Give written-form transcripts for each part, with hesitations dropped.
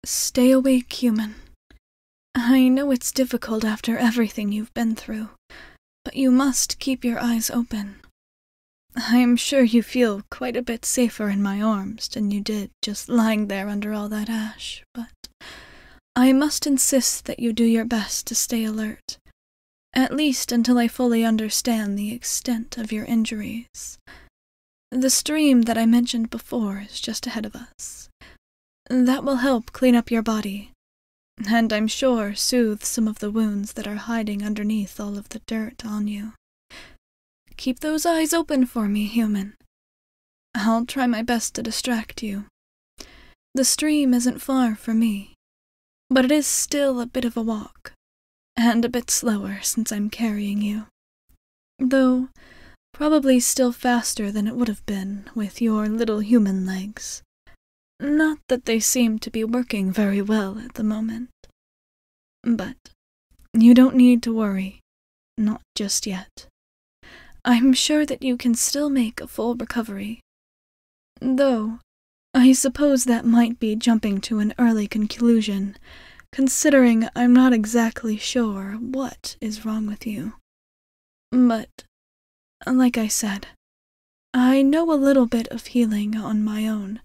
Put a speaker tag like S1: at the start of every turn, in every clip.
S1: Stay awake, human. I know it's difficult after everything you've been through, but you must keep your eyes open. I'm sure you feel quite a bit safer in my arms than you did just lying there under all that ash, but I must insist that you do your best to stay alert, at least until I fully understand the extent of your injuries. The stream that I mentioned before is just ahead of us. That will help clean up your body, and I'm sure soothe some of the wounds that are hiding underneath all of the dirt on you. Keep those eyes open for me, human. I'll try my best to distract you. The stream isn't far from me, but it is still a bit of a walk, and a bit slower since I'm carrying you. Though, probably still faster than it would have been with your little human legs. Not that they seem to be working very well at the moment. But you don't need to worry. Not just yet. I'm sure that you can still make a full recovery. Though, I suppose that might be jumping to an early conclusion, considering I'm not exactly sure what is wrong with you. But, like I said, I know a little bit of healing on my own,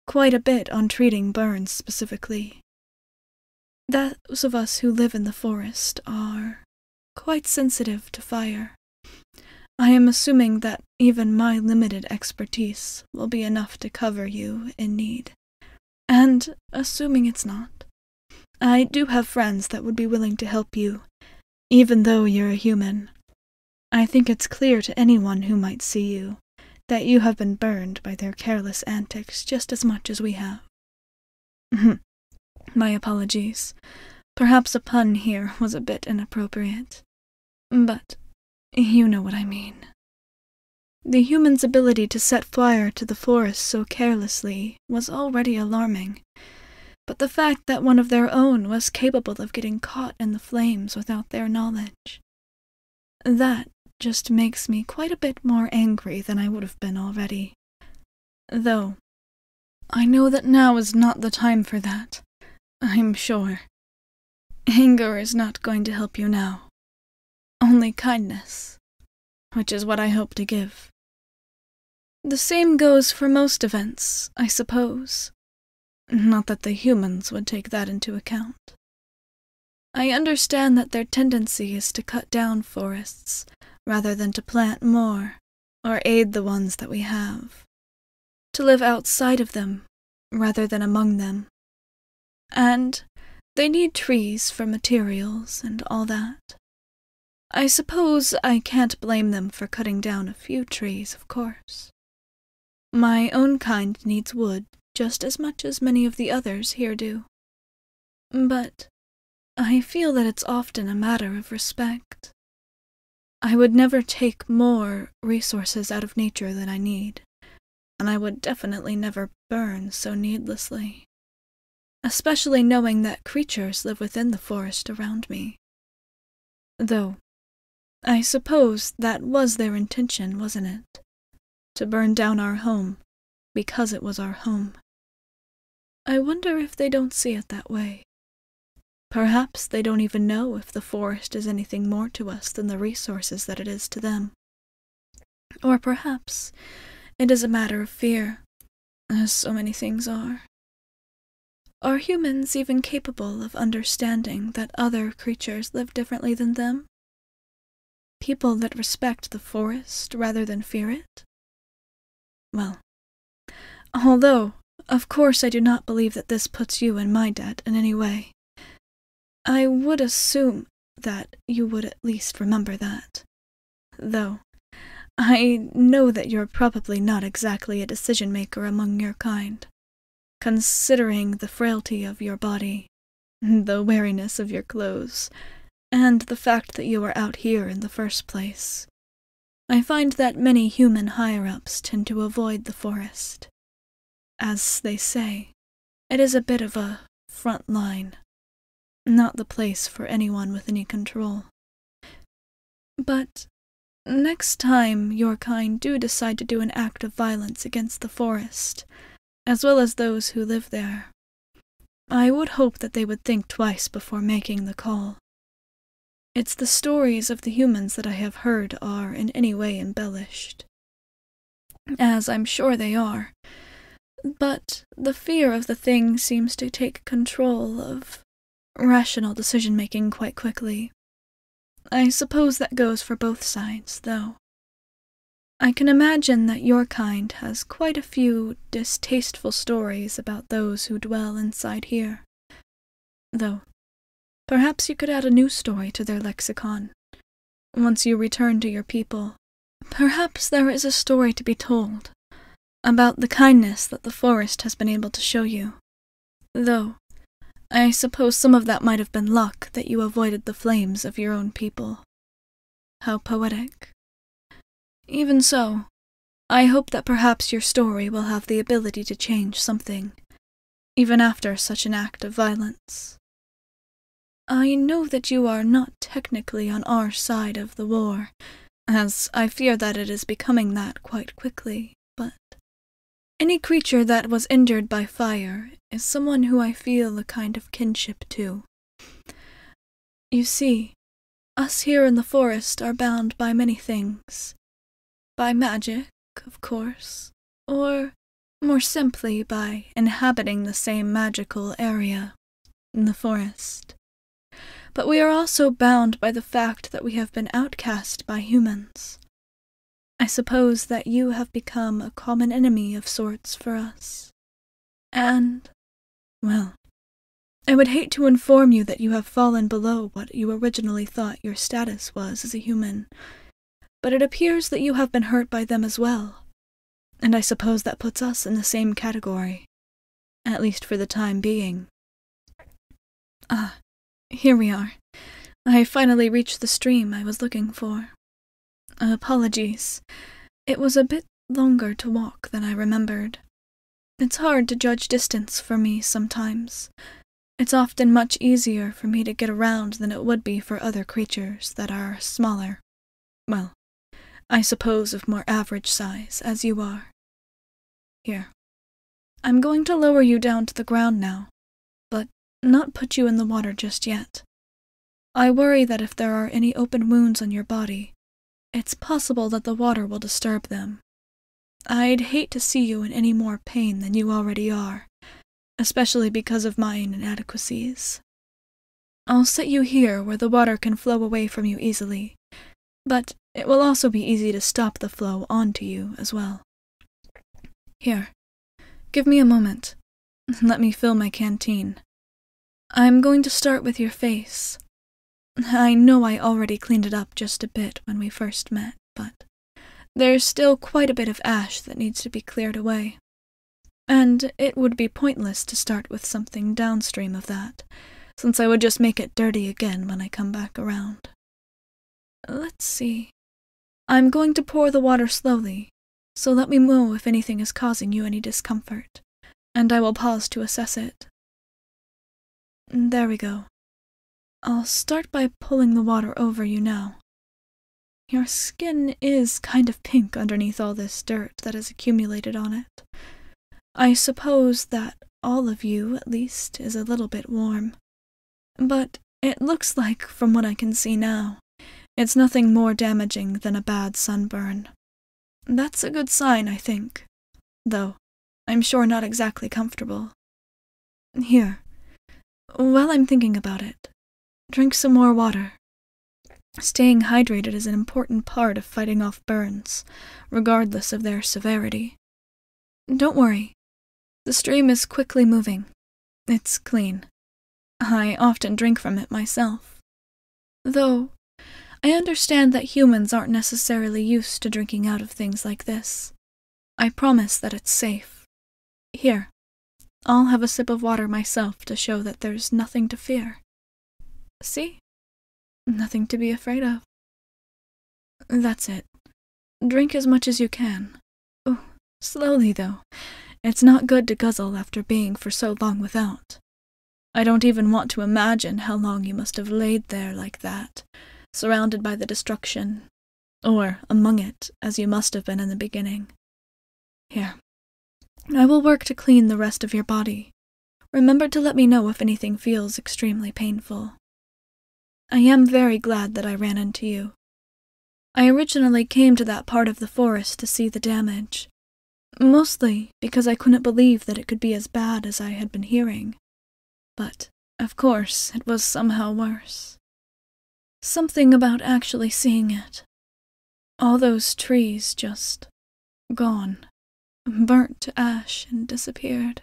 S1: quite a bit on treating burns specifically. Those of us who live in the forest are quite sensitive to fire. I am assuming that even my limited expertise will be enough to cover you in need. And assuming it's not, I do have friends that would be willing to help you, even though you're a human. I think it's clear to anyone who might see you that you have been burned by their careless antics just as much as we have. My apologies. Perhaps a pun here was a bit inappropriate. But you know what I mean. The human's ability to set fire to the forest so carelessly was already alarming, but the fact that one of their own was capable of getting caught in the flames without their knowledge, that just makes me quite a bit more angry than I would have been already. Though, I know that now is not the time for that, I'm sure. Anger is not going to help you now. Only kindness, which is what I hope to give. The same goes for most events, I suppose. Not that the humans would take that into account. I understand that their tendency is to cut down forests, rather than to plant more, or aid the ones that we have. To live outside of them, rather than among them. And they need trees for materials and all that. I suppose I can't blame them for cutting down a few trees, of course. My own kind needs wood just as much as many of the others here do. But I feel that it's often a matter of respect. I would never take more resources out of nature than I need, and I would definitely never burn so needlessly. Especially knowing that creatures live within the forest around me. Though, I suppose that was their intention, wasn't it? To burn down our home, because it was our home. I wonder if they don't see it that way. Perhaps they don't even know if the forest is anything more to us than the resources that it is to them. Or perhaps it is a matter of fear, as so many things are. Are humans even capable of understanding that other creatures live differently than them? People that respect the forest rather than fear it? Well, although, of course I do not believe that this puts you in my debt in any way, I would assume that you would at least remember that. Though, I know that you're probably not exactly a decision-maker among your kind, considering the frailty of your body, the wariness of your clothes, and the fact that you are out here in the first place. I find that many human higher-ups tend to avoid the forest. As they say, it is a bit of a front line, not the place for anyone with any control. But next time your kind do decide to do an act of violence against the forest, as well as those who live there, I would hope that they would think twice before making the call. It's the stories of the humans that I have heard are in any way embellished, as I'm sure they are, but the fear of the thing seems to take control of rational decision-making quite quickly. I suppose that goes for both sides, though. I can imagine that your kind has quite a few distasteful stories about those who dwell inside here. Though, perhaps you could add a new story to their lexicon. Once you return to your people, perhaps there is a story to be told about the kindness that the forest has been able to show you. Though, I suppose some of that might have been luck that you avoided the flames of your own people. How poetic. Even so, I hope that perhaps your story will have the ability to change something, even after such an act of violence. I know that you are not technically on our side of the war, as I fear that it is becoming that quite quickly, but any creature that was injured by fire is someone who I feel a kind of kinship to. You see, us here in the forest are bound by many things. By magic, of course, or, more simply, by inhabiting the same magical area, in the forest. But we are also bound by the fact that we have been outcast by humans. I suppose that you have become a common enemy of sorts for us. And, well, I would hate to inform you that you have fallen below what you originally thought your status was as a human, but it appears that you have been hurt by them as well, and I suppose that puts us in the same category, at least for the time being. Ah, here we are. I finally reached the stream I was looking for. Apologies. It was a bit longer to walk than I remembered. It's hard to judge distance for me sometimes. It's often much easier for me to get around than it would be for other creatures that are smaller. Well, I suppose of more average size, as you are. Here. I'm going to lower you down to the ground now, but not put you in the water just yet. I worry that if there are any open wounds on your body, it's possible that the water will disturb them. I'd hate to see you in any more pain than you already are, especially because of my inadequacies. I'll set you here where the water can flow away from you easily, but it will also be easy to stop the flow onto you as well. Here, give me a moment. Let me fill my canteen. I'm going to start with your face. I know I already cleaned it up just a bit when we first met, but there's still quite a bit of ash that needs to be cleared away. And it would be pointless to start with something downstream of that, since I would just make it dirty again when I come back around. Let's see. I'm going to pour the water slowly, so let me know if anything is causing you any discomfort, and I will pause to assess it. There we go. I'll start by pulling the water over you now. Your skin is kind of pink underneath all this dirt that has accumulated on it. I suppose that all of you, at least, is a little bit warm. But it looks like, from what I can see now, it's nothing more damaging than a bad sunburn. That's a good sign, I think. Though, I'm sure not exactly comfortable. Here, while I'm thinking about it, drink some more water. Staying hydrated is an important part of fighting off burns, regardless of their severity. Don't worry. The stream is quickly moving. It's clean. I often drink from it myself. Though, I understand that humans aren't necessarily used to drinking out of things like this. I promise that it's safe. Here, I'll have a sip of water myself to show that there's nothing to fear. See? Nothing to be afraid of. That's it. Drink as much as you can. Oh, slowly, though. It's not good to guzzle after being for so long without. I don't even want to imagine how long you must have laid there like that, surrounded by the destruction, or among it, as you must have been in the beginning. Here, I will work to clean the rest of your body. remember to let me know if anything feels extremely painful. I am very glad that I ran into you. I originally came to that part of the forest to see the damage, mostly because I couldn't believe that it could be as bad as I had been hearing. But, of course, it was somehow worse. Something about actually seeing it. All those trees just gone, burnt to ash and disappeared.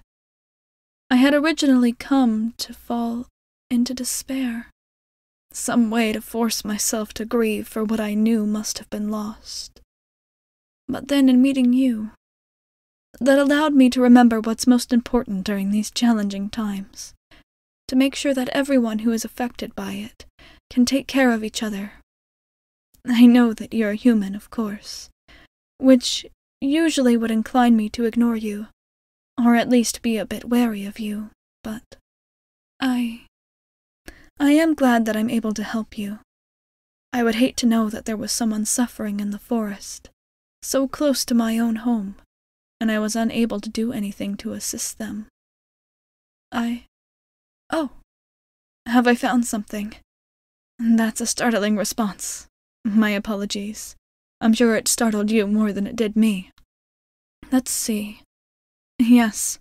S1: I had originally come to fall into despair. Some way to force myself to grieve for what I knew must have been lost. But then in meeting you, that allowed me to remember what's most important during these challenging times, to make sure that everyone who is affected by it can take care of each other. I know that you're a human, of course, which usually would incline me to ignore you, or at least be a bit wary of you, but I am glad that I'm able to help you. I would hate to know that there was someone suffering in the forest, so close to my own home, and I was unable to do anything to assist them. Oh, have I found something? That's a startling response. My apologies. I'm sure it startled you more than it did me. Let's see. Yes,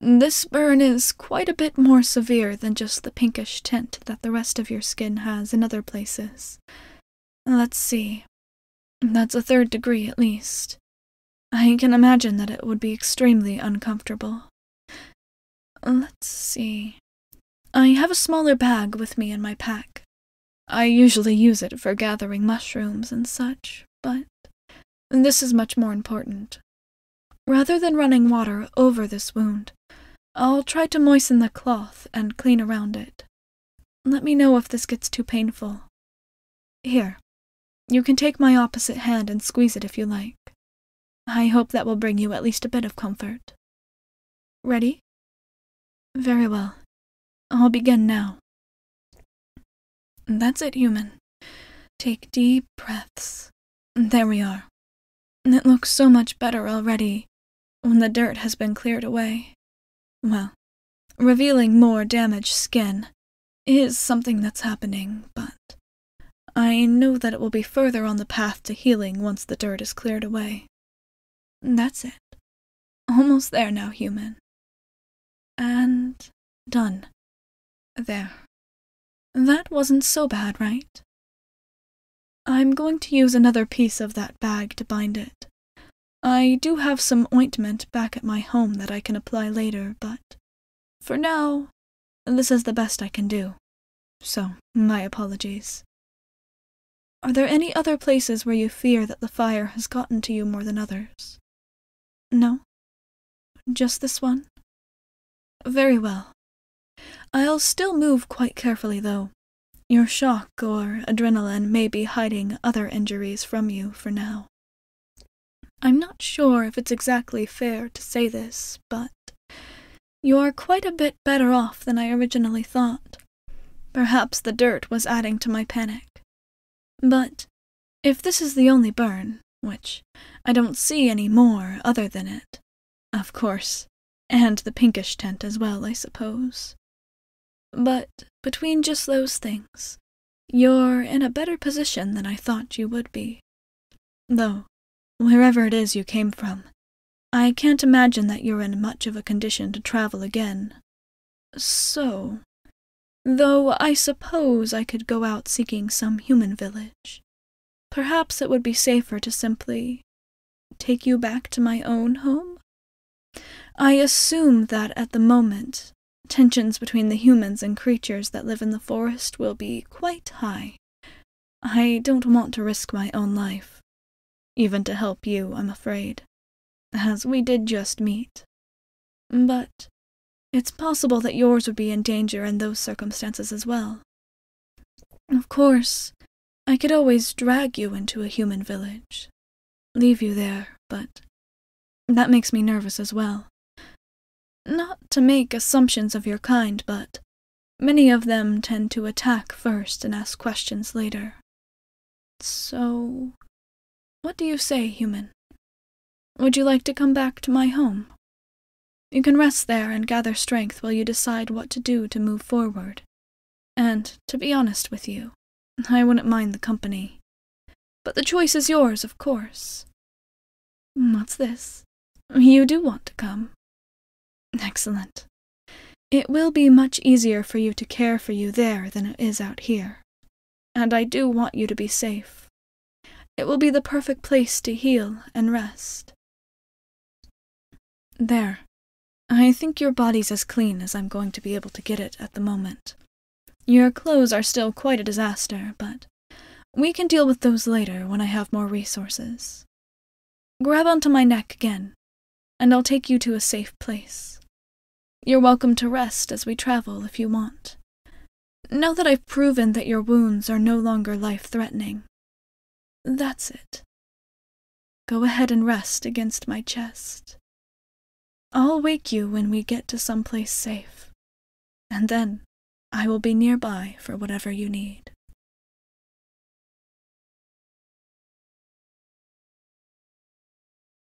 S1: this burn is quite a bit more severe than just the pinkish tint that the rest of your skin has in other places. Let's see. That's a 3rd degree at least. I can imagine that it would be extremely uncomfortable. Let's see. I have a smaller bag with me in my pack. I usually use it for gathering mushrooms and such, but this is much more important. Rather than running water over this wound, I'll try to moisten the cloth and clean around it. Let me know if this gets too painful. Here, you can take my opposite hand and squeeze it if you like. I hope that will bring you at least a bit of comfort. Ready? Very well. I'll begin now. That's it, human. Take deep breaths. There we are. It looks so much better already when the dirt has been cleared away. Well, revealing more damaged skin is something that's happening, but I know that it will be further on the path to healing once the dirt is cleared away. That's it. Almost there now, human. And done. There. That wasn't so bad, right? I'm going to use another piece of that bag to bind it. I do have some ointment back at my home that I can apply later, but for now, this is the best I can do. So, my apologies. Are there any other places where you fear that the fire has gotten to you more than others? No? Just this one? Very well. I'll still move quite carefully, though. Your shock or adrenaline may be hiding other injuries from you for now. I'm not sure if it's exactly fair to say this, but you're quite a bit better off than I originally thought. Perhaps the dirt was adding to my panic. But if this is the only burn, which I don't see any more other than it, of course, and the pinkish tint as well, I suppose. But between just those things, you're in a better position than I thought you would be. Though, wherever it is you came from, I can't imagine that you're in much of a condition to travel again. So, though I suppose I could go out seeking some human village, perhaps it would be safer to simply take you back to my own home? I assume that at the moment, tensions between the humans and creatures that live in the forest will be quite high. I don't want to risk my own life, even to help you, I'm afraid, as we did just meet. But it's possible that yours would be in danger in those circumstances as well. Of course, I could always drag you into a human village, leave you there, but that makes me nervous as well. Not to make assumptions of your kind, but many of them tend to attack first and ask questions later. So, what do you say, human? Would you like to come back to my home? You can rest there and gather strength while you decide what to do to move forward. And, to be honest with you, I wouldn't mind the company. But the choice is yours, of course. What's this? You do want to come. Excellent. It will be much easier for you to care for you there than it is out here. And I do want you to be safe. It will be the perfect place to heal and rest. There. I think your body's as clean as I'm going to be able to get it at the moment. Your clothes are still quite a disaster, but we can deal with those later when I have more resources. Grab onto my neck again, and I'll take you to a safe place. You're welcome to rest as we travel if you want. Now that I've proven that your wounds are no longer life-threatening, that's it. Go ahead and rest against my chest. I'll wake you when we get to someplace safe, and then I will be nearby for whatever you need.